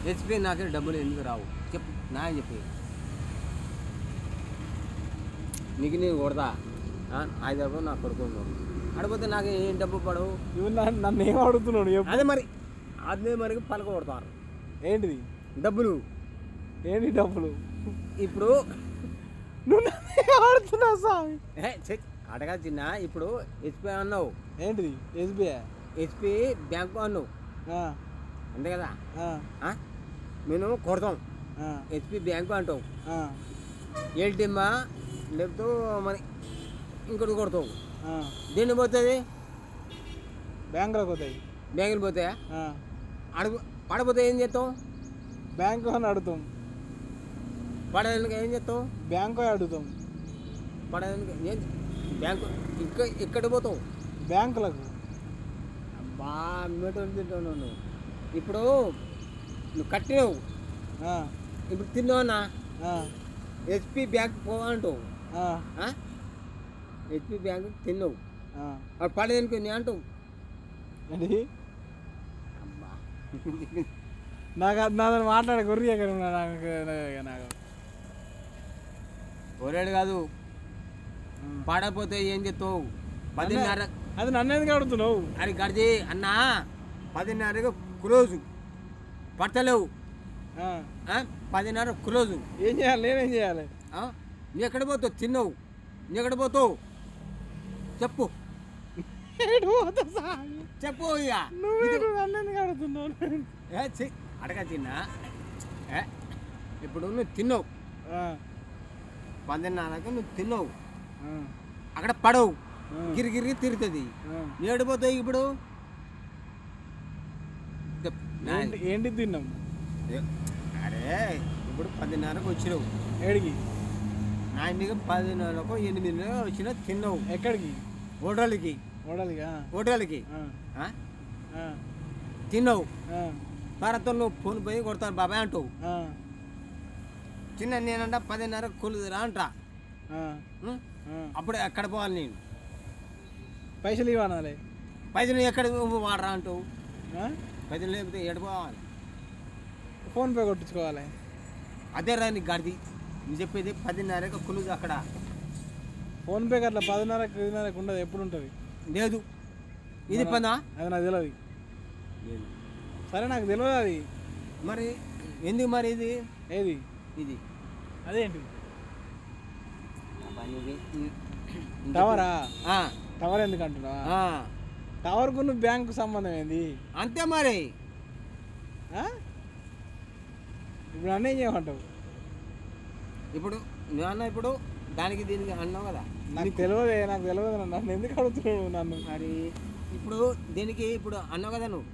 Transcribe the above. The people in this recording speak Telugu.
హెచ్పి నాకు డబ్బులు ఎందుకు రావు చెప్పు నా చెప్పి నీకు నేను కొడతా 5,000 నాకు కొడుకున్నావు అడిగిపోతే నాకు ఏం డబ్బు పడవు ఇవి నన్ను ఏం అడుగుతున్నాడు అదే మరి పలక కొడతారు ఏంటిది డబ్బులు ఏంటి డబ్బులు ఇప్పుడు నువ్వు ఆడుతున్నావు స్వామి అడగా చిన్న ఇప్పుడు హెచ్పి అన్నావు ఏంటిది ఎస్బీఐ హెచ్పి బ్యాంకు అన్నావు అంతే కదా మేము కొడతాం హెచ్పి బ్యాంకు అంటావు ఏటీఎమ్మా లేకపోతే మరి ఇంకోటి కొడతావు దేన్ని పోతుంది బ్యాంకులోకి పోతాయి బ్యాంకులు పోతాయా పడపోతే ఏం చేస్తావు బ్యాంకు అని అడుగుతాం పడడానికి ఏం చేస్తావు బ్యాంకు అడుగుతాం పడడానికి ఏం బ్యాంకు ఇక్కడ పోతావు బ్యాంకులకు అబ్బా మీటర్ తింటావు నువ్వు ఇప్పుడు నువ్వు కట్టినావు ఇప్పుడు తిన్నావన్నా హెచ్పి బ్యాంక్ పోవాలంటావు హెచ్పి బ్యాంక్ తిన్నావు అప్పుడు పడేదానికి నేను అంటావు ఏంటి నాకు నాతో మాట్లాడే గొర్రె నాకు ఒరేడు కాదు పడకపోతే ఏం చెప్తావు 10:30 అది నన్ను ఎందుకు అడుగుతున్నావు అది గడిచి అన్నా 10:30 క్లోజు పడతలేవు 10:30 క్లోజు ఏం చేయాలి నేనేం చేయాలి నువ్వు ఎక్కడ పోతావు తిన్నావు నువ్వు ఎక్కడ పోతావు చెప్పు చెప్పు ఇక నన్ను ఎందుకు అడుగుతున్నావు అడగా చిన్న ఇప్పుడు నువ్వు తిన్నావు 10:30 నువ్వు తిన్నావు అక్కడ పడవు గిరిగిరి తిరుగుతుంది ఏడిపోతావు ఇప్పుడు ఏంటి తిన్నాం అరే ఇప్పుడు 10:30 వచ్చినావు ఏడికి నా ఇంటికి 10:30 8 వచ్చినా తిన్నావు ఎక్కడికి హోటల్కి తిన్నావు తర్వాత నువ్వు ఫోన్ పోయి కొడతాను బాబాయ్ అంటావు చిన్న నేనంట 10:30 కొలుదురా అంటా అప్పుడు ఎక్కడ పోవాలి నేను పైసలు ఇవ్వాలి పైసలు ఎక్కడ వాడరా అంటావు పైసలు లేకపోతే ఎక్కడ పోవాలి ఫోన్పే కొట్టించుకోవాలి అదే రా నీకు గడిది నువ్వు చెప్పేది 10:30 కొలుదు అక్కడ ఫోన్పేకి అట్లా 10:30 ఉండదు ఎప్పుడు ఉంటుంది లేదు ఇది పనా అది నాకు తెలియదు సరే నాకు తెలియదు అది మరి ఎందుకు మరి ఇది ఏది ఇది అదేంటి టవరా టవర్ ఎందుకు అంటున్నావా టవర్కు నువ్వు బ్యాంకు సంబంధం ఏంది అంతే మరి ఇప్పుడు అన్నీ ఏం చేయమంటావు ఇప్పుడు నువ్వు అన్న ఇప్పుడు దానికి దీనికి అన్నావు కదా నాకు తెలియదు నన్ను ఎందుకు అడుగుతున్నావు నన్ను మరి ఇప్పుడు దీనికి ఇప్పుడు అన్నావు కదా నువ్వు